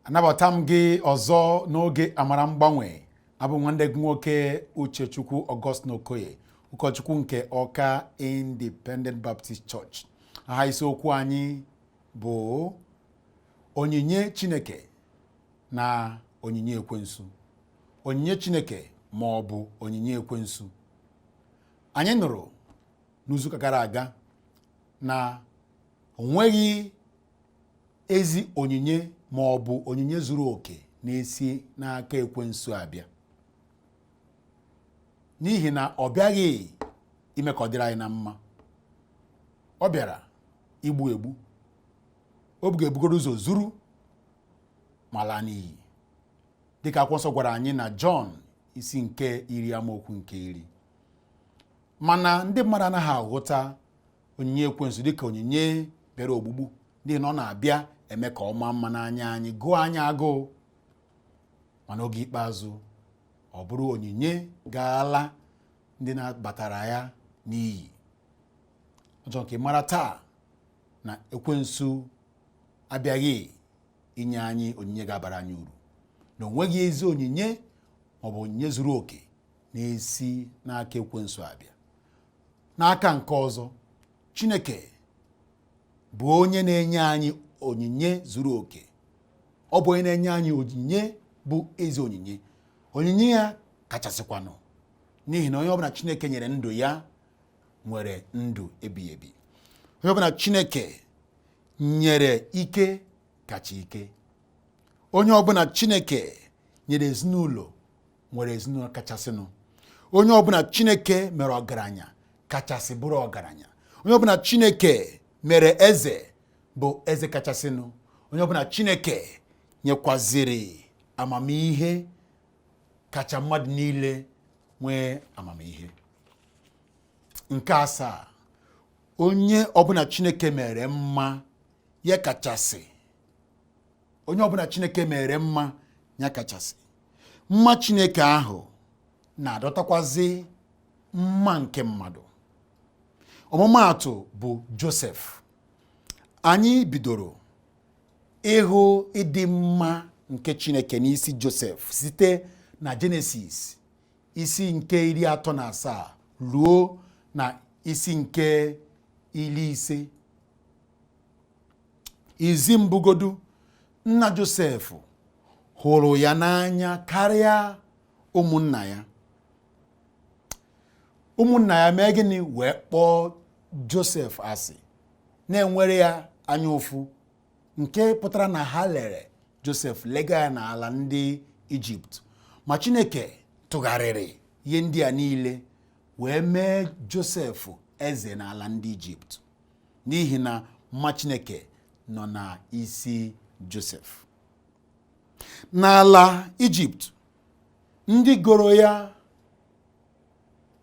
Anabata m gị ọzọ n'oge amara mgbanwe. Abụ nwanne gị nwoke Uchechukwu Augustine Okoye, ụkọchukwu nke Awka Independent Baptist Church. Aha isiokwu anyị bụ onyinye Chineke na onyinye ekwensu. Onyinye Chineke ma ọ bụ onyinye ekwensu. Anyị nụrụ n'izuụka gara aga na onweghị ezi onyinye ma ọ bụ onyinye zuru oke na-esi n'aka ekwensu abịa, n'ihi na ọ bịaghị ime ka ọ dịrị anyị na mma. Ọ bịara igbu egbu, o ga-ebugoro ụzọ zuru ma laa n'iyi, dịka akwụkwọ nsọ gwara anyị na Jọn isi nke 10 amaokwu nke 10. Mana ndị mmadụ anaghị aghọta onyinye ekwensu dịka onyinye bịara ogbugbu, n'ihi na ọ na-abịa eme ka ọ maa mma n'anya anyị, gụọ anyị agụụ, mana oge ikpeazụ ọ bụrụ onyinye ga-ala ndị na-batara ya n'iyi. Ọjọọ nke mara taa na ekwensu abịaghị inye anyị onyinye ga-abara anyị uru, na onweghị ezi onyinye ma ọ bụ onyinye zuru oke na-esi n'aka ekwensu abịa. N'aka nke ọzọ, Chineke bụ onye na-enye anyị onyinye zuru oke. Ọ bụ onye na-enye anyị onyinye bụ ezi onyinye. Onyinye ya kachasịkwanụ, n'ihi na onye ọbụla Chineke nyere ndụ ya nwere ndụ ebighị ebi. Onye ọbụla Chineke nyere ike kacha ike. Onye ọbụla Chineke nyere ezinụlọ nwere ezinụlọ kachasịnụ. Onye ọbụla Chineke mere ọgaranya kachasị bụrụ ọgaranya. Onye ọbụla Chineke mere eze bụ eze kachasịnụ. Onye ọbụla Chineke nyekwaziri amamihe kacha mmadụ niile nwee amamihe. Nke asaa, onye ọbụla Chineke mere mma ya kachasị. Onye ọbụla Chineke mere mma ya kachasị. Mma Chineke ahụ na-adọtakwazi mma nke mmadụ. Ọmụmaatụ bụ Josef. Anyị bidoro ịhụ ịdị mma nke Chineke n'isi Josef site na Jenesis isi nke 37 ruo na isi nke 50. Izi mbugodu, nna Josef hụrụ ya n'anya karịa ụmụnna ya. Ụmụnna ya mee gịnị? Wee kpọọ Josef asị, na-enwere ya anya ụfụ, nke pụtara na ha lere Josef lega ya n'ala ndị Ijipt. Ma Chineke tụgharịrị ihe ndị a niile wee mee Josef eze n'ala ndị Ijipt, n'ihi na mma Chineke nọ na isi Josef. N'ala Ijipt, ndị goro ya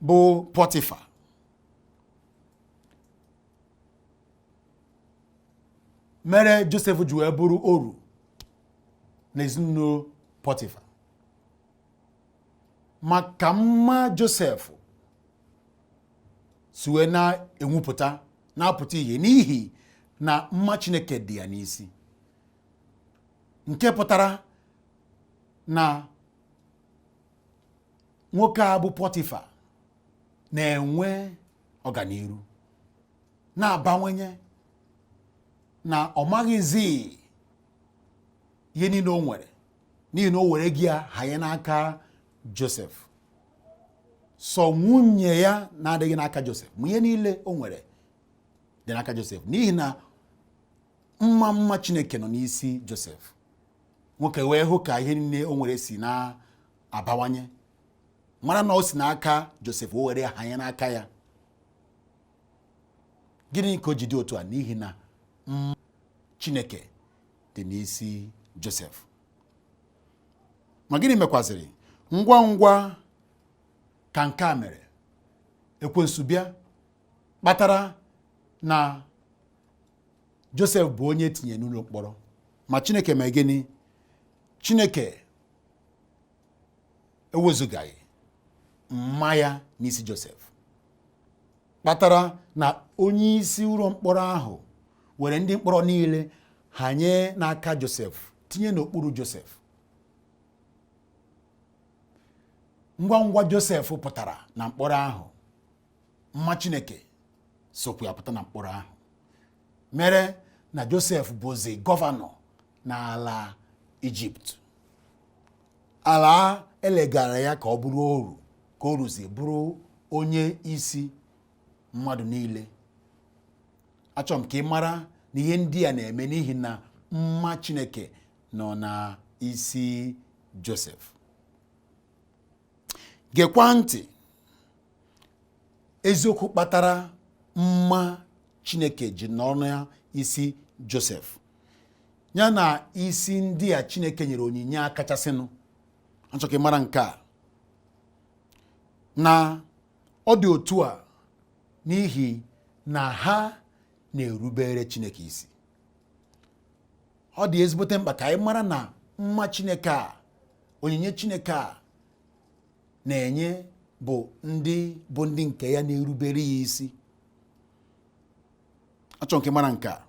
bụ Pọtịfa, mere Josef ji wee bụrụ oru n'ezinụlọ Pọtịfa. Maka mma Josef si wee na-enwupụta, na-apụta ihe n'ihi na mma Chineke dị ya n'isi, nke pụtara na nwoke a bụ Pọtịfa na-enwe ọganiru, na-abawanye, na ọ maghịzi ihe niile o nwere, n'ihi na o were gị ya hanye n'aka Josef. So nwunye ya na-adịghị n'aka Josef, ma ihe niile o nwere dị n'aka Josef, n'ihi na mma Chineke nọ n'isi Josef. Nwoke wee hụ ka ihe niile o nwere si na-abawanye, mara na o si n'aka Josef, o were hanye n'aka ya. Gịnị ka o ji dị otu a? N'ihi na Chineke dị n'isi Josef. Ma gịnị mekwaziri? Ngwa ngwa ka nke a mere, ekwensu bịa kpatara na Josef bụ onye etinye n'ụlọ mkpọrọ. Ma Chineke mee gịnị? Chineke ewezugaghị mma ya n'isi Josef, kpatara na onye isi ụlọ mkpọrọ ahụ were ndị mkpọrọ niile hanye n'aka Josef tinye n'okpuru Josef. Ngwa ngwa Josef pụtara na mkpọrọ ahụ, mma Chineke sokwa ya pụta na mkpọrọ ahụ, mere na Josef bụzi gọvanọ n'ala Ijipt. Ala elegara ya ka ọ bụrụ oru, ka o ruzie bụrụ onye isi mmadụ niile. Achọrọ m ka ị mara na ihe ndị a na-eme n'ihi na mma Chineke nọ na isi Josef. Gekwa ntị, eziokwu kpatara mma Chineke ji n'ọnụ ya isi Josef, ya na isi ndị a Chineke nyere onyinye a kachasịnụ. Achọrọ ka ị mara nke a, na ọ dị otu a n'ihi na ha na-erubere Chineke isi. Ọ dị ezigbote mkpa ka anyị mara na mma Chineke a, onyinye Chineke a na-enye bụ ndị nke ya na-erubere ya isi. Achọrọ ka ị mara nke a.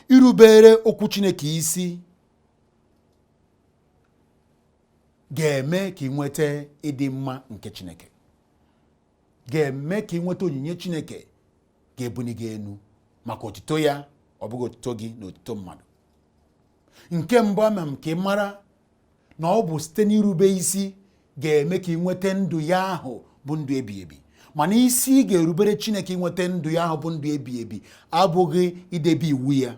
Irubere okwu Chineke isi ga-eme ka ị nweta ịdị mma nke Chineke, ga-eme ka ị nweta onyinye Chineke ga-ebuni gị enu maka otuto ya, ọ bụghị otuto gị na otuto mmadụ. Nke mbụ, ama m ka ị mara na ọ bụ site n'irube isi ga-eme ka ị nweta ndụ ya ahụ bụ ndụ ebighị ebi. Mana isi ị ga-erubere Chineke inweta ndụ ya ahụ bụ ndụ ebighị ebi abụghị idebe iwu ya,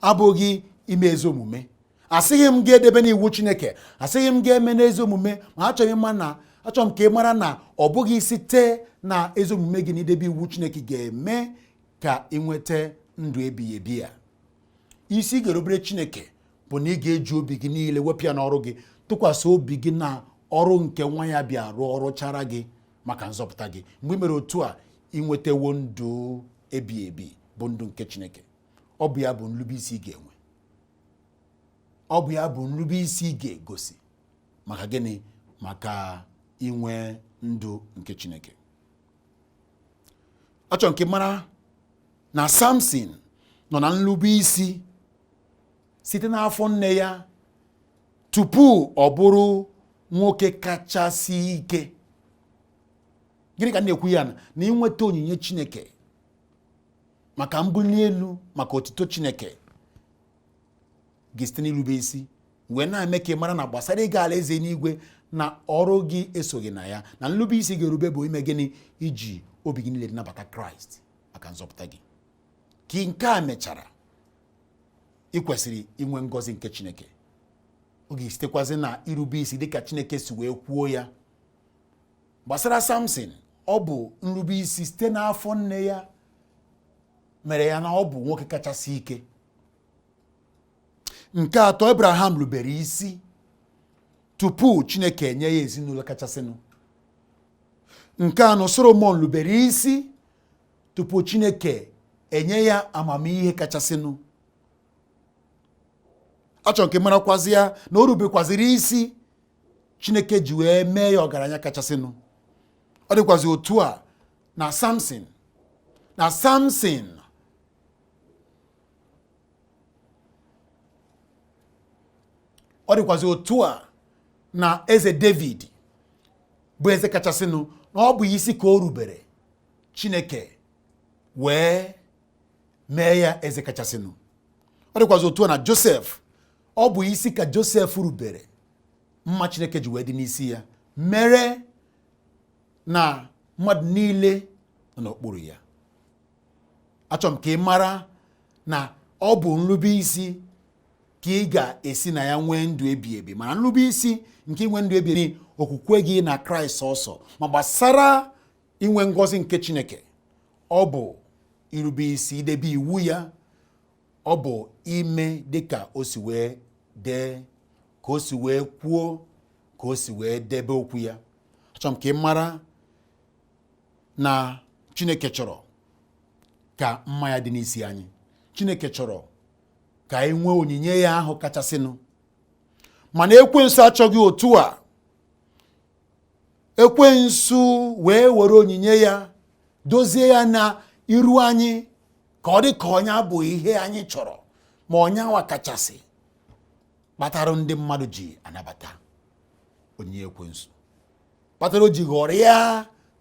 abụghị ime ezi omume. Asịghị m ga-edebe n'iwu Chineke, asịghị m ga-eme n'ezi omume, ma achọghị m ka ị mara na ọ bụghị site na ezi omume gị na idebe iwu Chineke ga-eme ka ị nweta ndụ ebighị ebi ya. Isi ị ga-erubere Chineke bụ na ị ga-eji obi gị niile wepụ ya n'ọrụ gị, tụkwasị obi gị na ọrụ nke nwa ya bịa rụọ, ọrụ chara gị maka nzọpụta gị. Mgbe ị mere otu a, ị nwetawo ndụ ebighị ebi bụ ndụ nke Chineke. Ọ bụ ya bụ nrube isi ị ga-enwe, ọ bụ ya bụ nrube isi ị ga-egosi. Maka gịnị? Maka inwe ndụ nke Chineke. Achọrọ nke mara na Samson nọ na nrube isi site n'afọ nne ya tupu ọ bụrụ nwoke kachasị ike. Gịnị ka na-ekwu ya? Na inweta onyinye Chineke maka mbuli elu, maka otuto Chineke gị site n'irube isi, wee na-eme ka ị mara na gbasara ịga alaeze n'igwe na ọrụ gị esoghị na ya. Na nrube isi ga-erube bụ ime gịnị? Iji obi gị niile nabata Kraịst maka nzọpụta gị. Ka nke a mechara, ị kwesịrị inwe ngọzi nke Chineke. Ọ ga-esitekwazi na irube isi dịka Chineke si wee kwuo ya. Gbasara Samson, ọ bụ nrube isi site n'afọ nne ya mere ya na ọ bụ nwoke kachasị ike. Nke atọ, Abraham rubere isi tupu Chineke enye ya ezinụlọ kachasịnụ. Nke anọ, Solomon rubere isi tupu Chineke enye ya amamihe kachasịnụ. Achọrọ nke marakwazi ya na o rubekwaziri isi Chineke ji wee mee ya ọgaranya kachasịnụ. Ọ dịkwazi otu a na Samson. Ọ dịkwazi otu a na eze David bụ eze kachasịnụ, na ọ bụ isi ka o rubere Chineke wee mee ya eze kachasịnụ. Ọ dịkwazi otu a na Josef, ọ bụ isi ka Josef rubere, mma Chineke ji wee dị n'isi ya, mere na mmadụ niile nọ n'okpuru ya. Achọrọ m ka ị mara na ọ bụ nrube isi ka ị ga-esi na ya nwee ndụ ebighị ebi. Mana nrube isi nke inwe ndụ ebighị ebi, okwukwe gị na Kraịst ọsọ. Ma gbasara inwe ngọzi nke Chineke, ọ bụ irube isi, idebe iwu ya. Ọ bụ ime dịka o si wee dee, ka o si wee kwuo, ka o si wee debe okwu ya. Achọrọ m ka ị mara na Chineke chọrọ ka mma ya dị n'isi anyị. Chineke chọrọ ka anyị nwee onyinye ya ahụ kachasịnụ. Mana ekwensu achọghị otu a. Ekwensu wee were onyinye ya dozie ya na iru anyị ka ọ dị ka onye bụ ihe anyị chọrọ, ma onye nwa kachasị. kpatara ndị mmadụ ji anabata onyinye ekwensu, kpatara o ji ghọrọ ya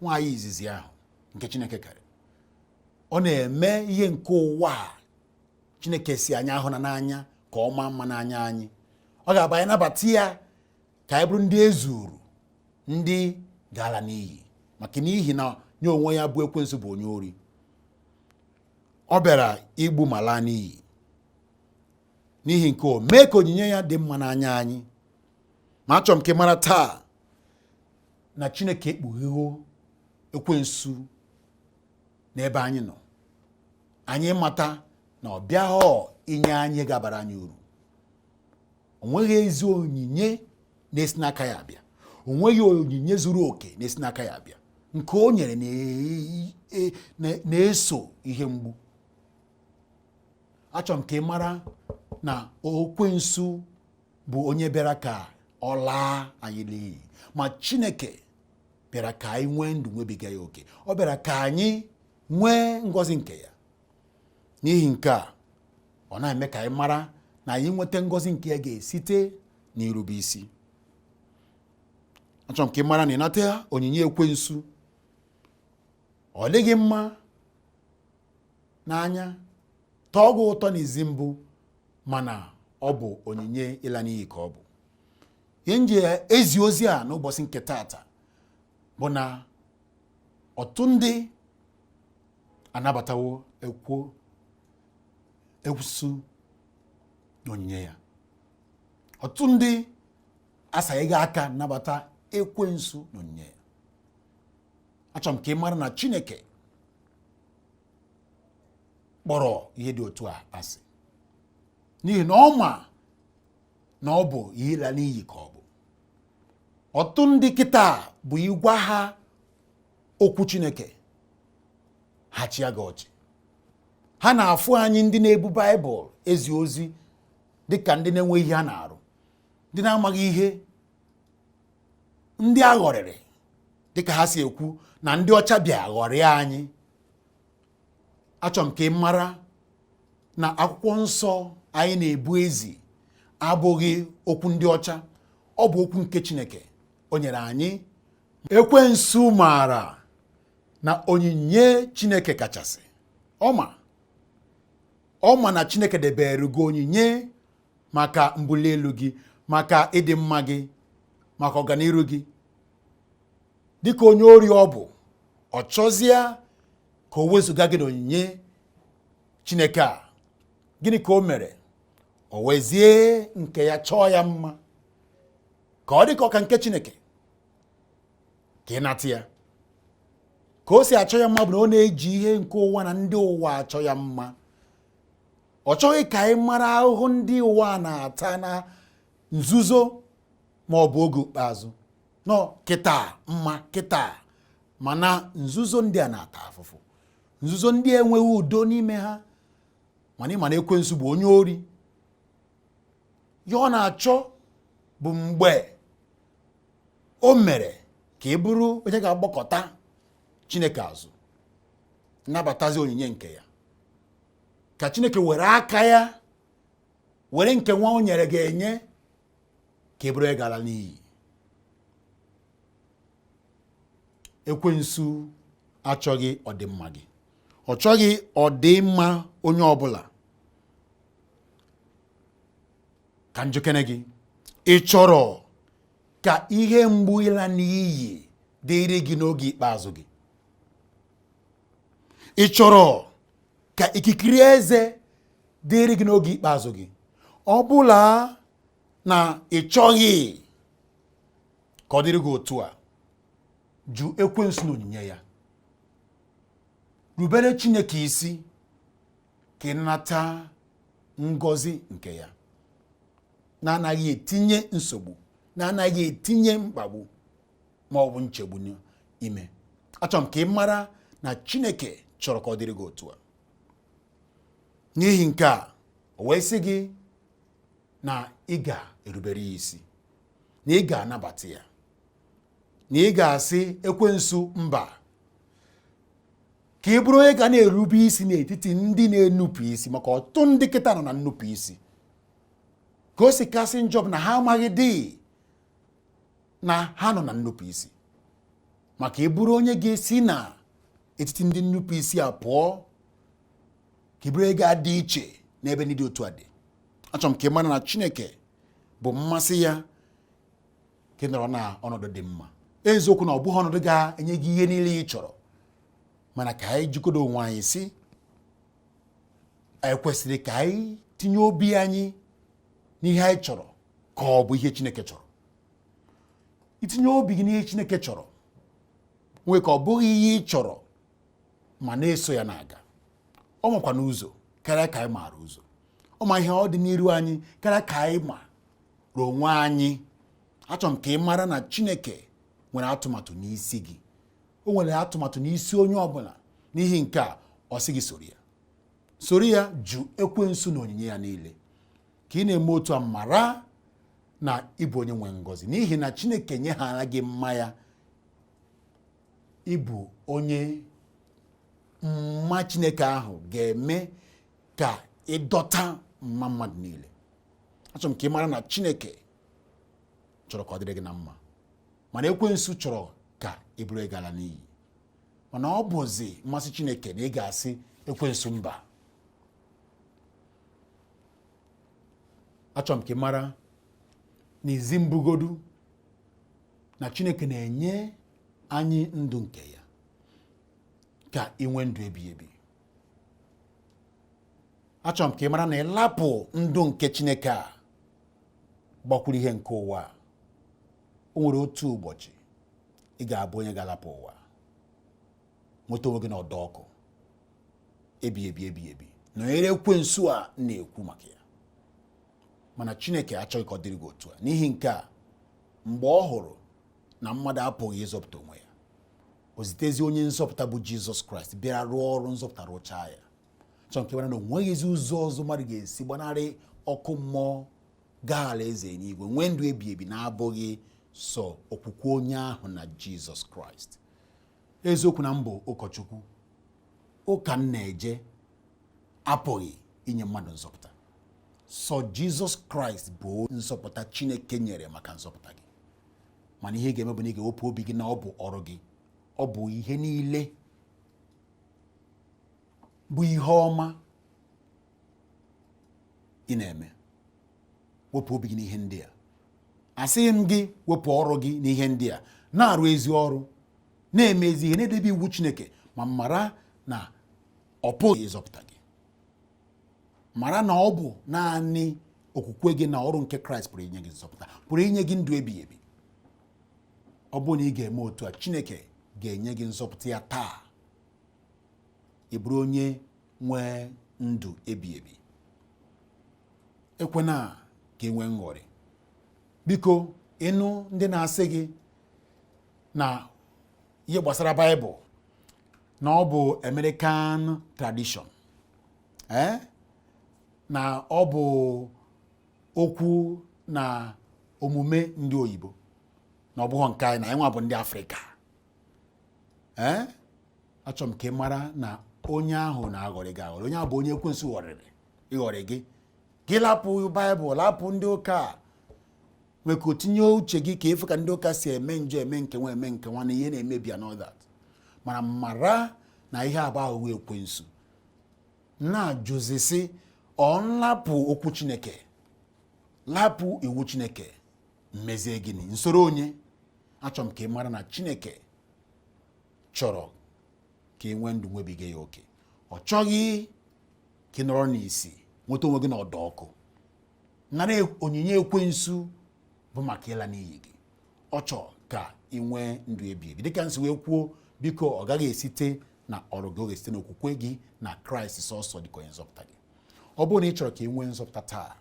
nwaanyị izizi ahụ nke Chineke kere. Ọ na-eme ihe nke ụwa Chineke si anyị ahụ na n'anya ka ọ maa mma n'anya anyị. Ọ ga-aba anyị nabata ya ka anyị bụrụ ndị ezuru, ndị ga-ala n'iyi, maka n'ihi na nye onwe ya bụ ekwensu bụ onye ori. Ọ bịara igbu ma laa n'iyi. N'ihi nke o mee ka onyinye ya dị mma n'anya anyị. Ma achọrọ m ka ị mara taa na Chineke ekpughewo ekwensu n'ebe anyị nọ. Anyị mata na ọ bịaghọ inye anyị gabara anyị uru. O nweghị ezi onyinye na-esi n'aka ya abịa. O nweghị onyinye zuru oke na-esi n'aka ya abịa. Nke o nyere na-eso ihe mgbu. Achọrọ m ka ị mara na ekwensu bụ onye bịara ka ọ laa anyị n'iyi, ma Chineke bịara ka anyị nwee ndụ nwebiga ya oke. Ọ bịara ka anyị nwee ngọzi nke ya. N'ihi nke a, ọ na-eme ka anyị mara na anyị nweta ngọzi nke ya ga-esite n'irube isi. Achọrọ m ka ị mara na ịnata onyinye ekwensu ọ dịghị mma n'anya, tọọ gị ụtọ n'izi mbụ, mana ọ bụ onyinye ịla n'iyi ka ọ bụ. Ihe nji ezi ozi a n'ụbọchị nke taata bụ na ọtụtụ ndị anabatawo ekwensu n'onyinye ya. Ọtụtụ ndị asaghịghị aka nabata ekwensu n'onyinye ya. Achọrọ m ka ị mara na Chineke kpọrọ ihe dị otu a asị, n'ihi na ọ ma na ọ bụ ihe ịla n'iyi ka ọ bụ. Ọtụtụ ndị kịta bụ ịgwa ha okwu Chineke, ha chịa gị ọchị. Ha na-afụ anyị ndị na-ebu Baịbụl ezi ozi dịka ndị na-enwe ihe ha na-arụ, ndị na-amaghị ihe, ndị aghọrịrị, dịka ha si ekwu na ndị ọcha bịa ghọrịa anyị. Achọrọ m ka ị mara na akwụkwọ nsọ anyị na-ebu ezi abụghị okwu ndị ọcha, ọ bụ okwu nke Chineke o nyere anyị. Ekwensu maara na onyinye Chineke kachasị. Ọ ma na Chineke debere gị onyinye maka mbuli elu gị, maka ịdị mma gị, maka ọganiru gị. Dịka onye ori ọ bụ, ọ chọzie ka o wezụga gị n'onyinye Chineke a. Gịnị ka o mere? O wezie nke ya chọọ ya mma ka ọ dị ka ọka nke Chineke, ka ị nata ya. Ka o si achọ ya mma bụ na ọ na-eji ihe nke ụwa na ndị ụwa achọ ya mma. Ọ chọghị ka anyị mara ahụhụ ndị ụwa na-ata na nzuzo ma ọ bụ oge ikpeazụ. Nọ kịta mma kịta, mana nzuzo ndị a na-ata afụfụ. Nzuzo ndị enweghị udo n'ime ha. Mana ịma na ekwensu bụ onye ori. Ya ọ na-achọ bụ mgbe o mere ka ị bụrụ onye ga-agbakọta Chineke azụ, nabatazi onyinye nke ya, ka Chineke were aka ya were nke nwa o nyere ga-enye, ka ị bụrụ onye ga-ala n'iyi. Ekwensu achọghị ọdịmma gị. Ọ chọghị ọdịmma onye ọbụla. Ka njikere gị, ị chọrọ ka ihe mgbu ịla n'iyi dịrị gị n'oge ikpeazụ gị? Ị chọrọ ka ikikere eze dịrị gị n'oge ikpeazụ gị? Ọ bụla na ị chọghị ka ọ dịrị gị otu a, jụ ekwensu n'onyinye ya. Rubere Chineke isi ka ị nata ngọzi nke ya, na-anaghị etinye nsogbu, na-anaghị etinye mkpagbu ma ọ bụ nchegbu n'ime. Achọrọ m ka ị mara na Chineke chọrọ ka ọ dịrị gị otu a. N'ihi nke a, o wee sị gị na ị ga-erubere ya isi, na ị ga-anabata ya, na ị ga-asị ekwensu mba, ka ị bụrụ onye ga na-erube isi n'etiti ndị na-enupụ isi, maka ọtụtụ ndị kịta nọ na nnupụ isi. ka o si kasị njọ bụ na ha amaghị dị na ha nọ na nnupụ isi. Maka ị bụrụ onye ga-esi na etiti ndị nnupụ isi a pụọ, ka ị bụrụ ego adị iche n'ebe ndị dị otu a dị. Achọrọ m ka ị mara na Chineke bụ mmasị ya ka ị nọrọ na ọnọdụ dị mma. Eziokwu na ọ bụghị ọnọdụ ga-enye gị ihe niile ị chọrọ, mana ka anyị jikọdo onwe anyị si anyị kwesịrị ka anyị tinye obi anyị n'ihe anyị chọrọ ka ọ bụ ihe Chineke chọrọ. Itinye obi gị n'ihe Chineke chọrọ nwee ka ọ bụghị ihe ị chọrọ ma na-eso ya na-aga. Ọ makwa n'ụzọ karịa ka anyị maara ụzọ. Ọ ma ihe ọ dị n'iru anyị karịa ka anyị mara onwe anyị. Achọrọ m ka ị mara na Chineke nwere atụmatụ n'isi gị. O nwere atụmatụ n'isi onye ọbụla. N'ihi nke a, ọ sị gị soro ya. Soro ya, jụ ekwensu na onyinye ya niile. Ka ị na-eme otu a, mara na ịbụ onye nwe ngọzi. N'ihi na Chineke nyeghara gị mma ya. Ịbụ onye mma Chineke ahụ ga-eme ka ịdọta mma mmadụ niile. Achọrọ m ka ị mara na Chineke chọrọ ka ọ dịrị gị na mma, mana ekwensu chọrọ ka ị bụrụ ịgala n'iyi. Mana ọ bụzi mmasị Chineke na ị ga-asị ekwensu mba. Achọrọ m ka ị mara na izi mbugodu na Chineke na-enye anyị ndụ nke ya ka ị nwee ndụ ebighị ebi. Achọrọ m ka ị mara na ịlapụ ndụ nke Chineke a gbakwuru ihe nke ụwa. O nwere otu ụbọchị ị ga-abụ onye ga-alapụ ụwa, nweta onwe gị n'ọdọ ọkụ ebighị ebi ebighị ebi. Nọnyere ekwensu a na-ekwu maka ya. Mana Chineke achọghị ka ọ dịrị gị otu a. N'ihi nke a, mgbe ọ hụrụ na mmadụ apụghị ịzọpụta onwe ya, o zitezi onye nzọpụta bụ Jizọs Kraịst bịara rụọ ọrụ nzọpụta, rụchaa ya. Chọrọ nke mara na o nweghịzi ụzọ ọzọ mmadụ ga-esi gbanarị ọkụ mmụọ gaa alaeze n'igwe, nwee ndụ ebighị ebi, na-abụghị sọ okwukwe onye ahụ na Jizọs Kraịst. Eziokwu na mbụ ụkọchukwu, ụka m na-eje apụghị inye mmadụ nzọpụta. Sọ Jizọs Kraịst bụ nzọpụta Chineke nyere maka nzọpụta gị. Mana ihe ị ga-eme bụ na ị ga-ewepụ obi gị na ọ bụ ọrụ gị. Ọ bụ ihe niile bụ ihe ọma ị na-eme. Wepụ obi gị n'ihe ndị a. Asịghị m gị wepụ ọrụ gị n'ihe ndị a. Na-arụ ezi ọrụ, na-eme ezi ihe, na-edebe iwu Chineke, ma mara na ọ pụghị ịzọpụta gị. Mara na ọ bụ naanị okwukwe gị na ọrụ nke Kraịst pụrụ inye gị nzọpụta, pụrụ inye gị ndụ ebighị ebi. Ọ bụrụ na ị ga-eme otu a, Chineke ga-enye gị nzọpụta ya taa. Ị bụrụ onye nwee ndụ ebighị ebi. Ekwena ka ị nwee nghọrị. Biko, ịnụ ndị na-asị gị na ihe gbasara Baịbụl na ọ bụ American tradition, na ọ bụ okwu na omume ndị oyibo, na ọ bụghị nke anyị, na anyị nwa bụ ndị Afrịka. Achọrọ m ka ị mara na onye ahụ na-aghọrị gị aghọrị. Onye ahụ bụ onye ekwensu ghọrịrị ịghọrị gị. Gị lapụ Baịbụl, lapụ ndị ụka, nwee ka o tinye uche gị ka efu ka ndị ụka si eme njọ, eme nke nwa, eme nke nwa, na ihe na-emebi and all that. Mana mara na ihe abụ aghụghọ ekwensu. Na-ajụzisi, ọ nlapụ okwu Chineke, lapụ iwu Chineke, mmezie gịnị? Nsoro onye? Achọrọ m ka ị mara na Chineke chọrọ ka ị nwee ndụ nwebiga ya oke. Ọ chọghị ka ị nọrọ n'isi nweta onwe gị n'ọdọ ọkụ. Nara onyinye ekwensu bụ maka ịla n'iyi gị. Ọ chọrọ ka ị nwee ndụ ebighị ebi. Dịka nsi wee kwuo, biko ọ gaghị esite na ọrụ gị, ọ ga-esite n'okwukwe gị na Kraịst sọsọ dịka onye nzọpụta gị. Ọ bụrụ na ị chọrọ ka ị nwee nzọpụta taa,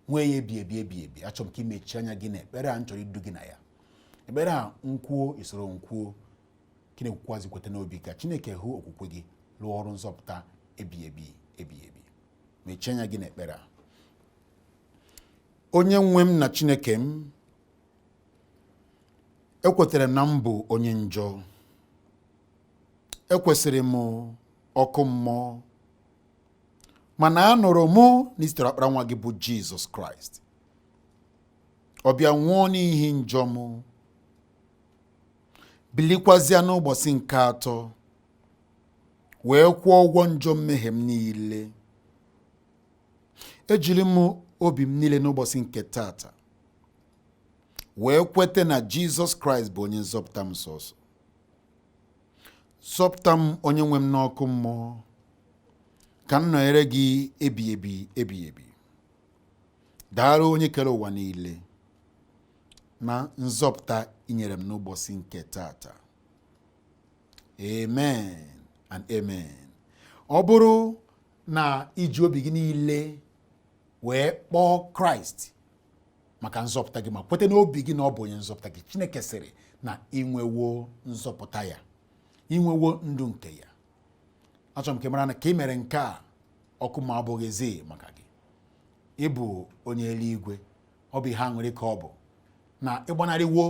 nwee ya ebighị ebi ebighị ebi, achọrọ m ka imechi anya gị na ekpere a m chọrọ idu gị na ya. Ekpere a nkwuo, isoro nkwuo, ka na-ekwukwazi kweta n'obi ka Chineke hụ okwukwe gị, rụọ ọrụ nzọpụta ebighị ebi ebighị ebi. Mechie anya gị na ekpere a. Onye nwe m na Chineke m, ekwetara m na m bụ onye njọ. Ekwesịrị m ọkụ mmụọ, mana anụrụ mụ na isitere ọkpara nwa gị bụ Jizọs Kraịst ọ bịa nwụọ n'ihi njọ m, bilikwazịa n'ụbọchị nke atọ wee kwụọ ụgwọ njọ mmehie m niile. Ejiri m obi m niile n'ụbọchị nke tata wee kweta na Jizọs Kraịst bụ onye nzọpụta m sọsọ. Zọpụta m onye nwe m n'ọkụ mmụọ, ka m nọnyere gị ebighị ebi ebighị ebi. Daalụ onye kere ụwa niile na nzọpụta inyere m n'ụbọchị nke tata. Amen and amen. Ọ bụrụ na iji obi gị niile wee kpọọ Kraịst maka nzọpụta gị ma kwete n'obi gị na ọ bụ onye nzọpụta gị, Chineke sịrị na inwewo nzọpụta ya, inwewo ndụ nke ya. Achọrọ m ka ị mara na ka ị mere nke a, ọkụ ma abụghị ezi maka gị. Ịbụ onye eluigwe, ọ bụ ihe aṅụrị ka ọ bụ na ịgbanarịwo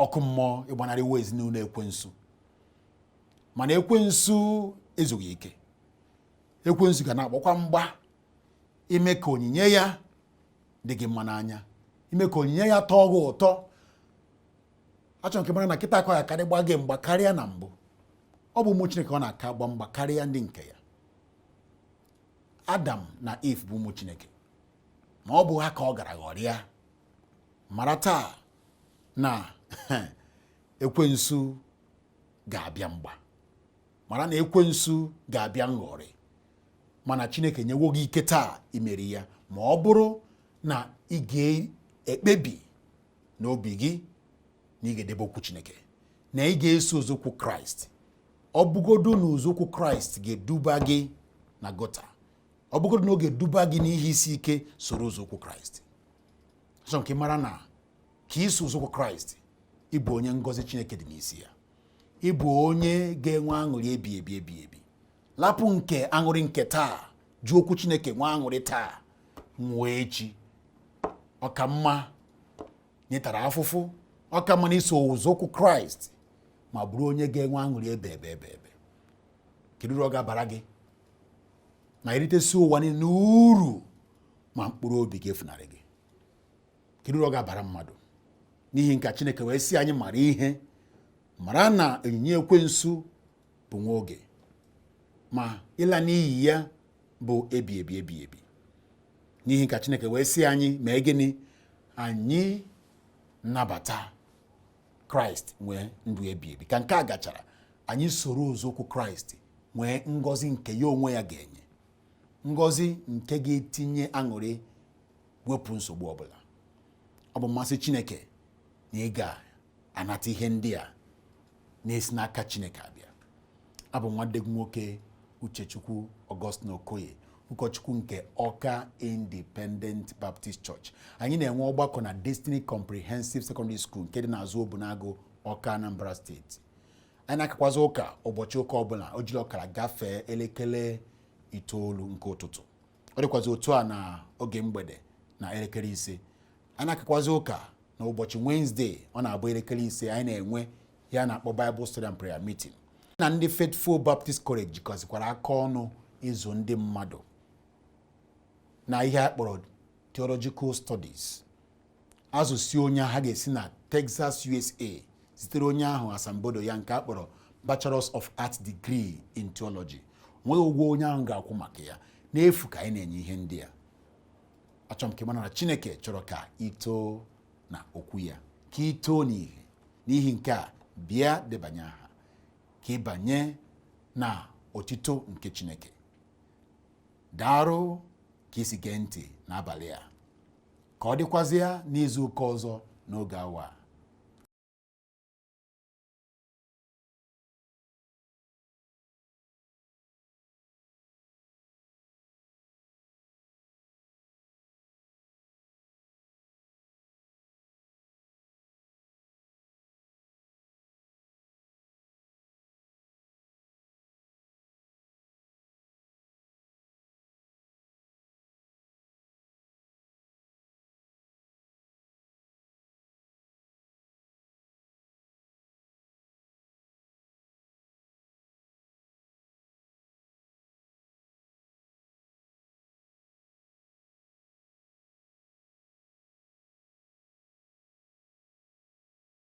ọkụ mmụọ, ịgbanarịwo ezinụlọ ekwensu. Mana ekwensu ezughị ike. Ekwensu ga na-agbakwa mgba ime ka onyinye ya dị gị mma n'anya, ime ka onyinye ya tọọ gị ụtọ. Achọrọ nke mara na kịta akọ ya karị gba gị mgba karịa na mbụ. Ọ bụ ụmụ Chineke ọ na-aka gba mgba karịa ndị nke ya. Adam na Eve bụ ụmụ Chineke, ma ọ bụ ha ka ọ gara ghọrịa. Mara taa na ekwensu ga-abịa mgba, mara na ekwensu ga-abịa nghọrị, mana Chineke nyewo gị ike taa imeri ya, ma ọ bụrụ na ị ga-ekpebi n'obi gị na ị ga-edebe okwu Chineke, na ị ga-eso ụzọukwu Kraịst. Ọ bụgodu na ụzọukwu Kraịst ga-eduba gị na gota, ọ bụgodu na ọ ga-eduba gị n'ihe isi ike, soro ụzọukwu Kraịst. Ọzọ nke mara na ka iso ụzọukwu Kraịst, ịbụ onye ngọzi Chineke dị n'isi ya, ịbụ onye ga-enwe aṅụrị ebi ebi ebi ebi. Lapụ nke aṅụrị nke taa, ji okwu Chineke nwe aṅụrị taa, nwụọ echi. Ọkamma nyetara afụfụ, ọkamma na iso ụzọukwu Kraịst ma bụrụ onye ga-enwe aṅụrị ebe ebe ebe ebe. Kedu uru ọ ga-abara gị ma eritesi ụwa niile n'uru ma mkpụrụ obi gị efunarị gị? Kedu uru ọ ga-abara mmadụ? N'ihi nke Chineke wee sị anyị mara ihe, mara na onyinye ekwensu bụ nwa oge, ma ịla n'iyi ya bụ ebi ebi ebi ebi. N'ihi nke Chineke wee sị anyị mee gịnị? Anyị nnabata Kraịst nwee ndụ ebi ebi. Ka nke a gachara, anyị soro ụzọukwu Kraịst nwee ngọzi nke ya onwe ya ga-enye, ngọzi nke ga-etinye aṅụrị, wepụ nsogbu ọbụla. Ọ bụ mmasị Chineke na ị ga-anata ihe ndị a na-esi n'aka Chineke abịa. Abụ nwanne gị nwoke Uchechukwu Augustine Okoye, ụkọchukwu nke Awka Independent Baptist Church. Anyị na-enwe ọgbakọ na Destiny Comprehensive Secondary School nke dị n'azụ Ogbunagụ, Awka, Anambra Steeti. Anyị na-akakwazi ụka ụbọchị ụka ọbụla o jiri ọkara gafee elekere 9 nke ụtụtụ. Ọ dịkwazi otu a na oge mgbede na elekere 5. Anyị na-akakwazi ụka na ụbọchị Wednesday, ọ na-abụ elekere 5, anyị na-enwe ya na-akpọ Bible Study and Prayer Meeting. Na ndị Faithful Baptist College jikọzikwara aka ọnụ ịzụ ndị mmadụ na ihe a kpọrọ Theological Studies. Azụsi onye ha ga-esi na Texas, USA, zitere onye ahụ asambodo ya nke a kpọrọ Bachelors of Arts Degree in Theology. Nweghị ụgwọ onye ahụ ga-akwụ maka ya, n'efu ka anyị na-enye ihe ndị a. Achọrọ m ka ịmara na Chineke chọrọ ka itoo na okwu ya, ka itoo n'ihe. N'ihi nke a, bịa debanye aha ka ịbanye na otito nke Chineke. Daarụ ka isi gee ntị n'abalị a, ka ọ dịkwazịa n'izu ụka ọzọ n'oge awa.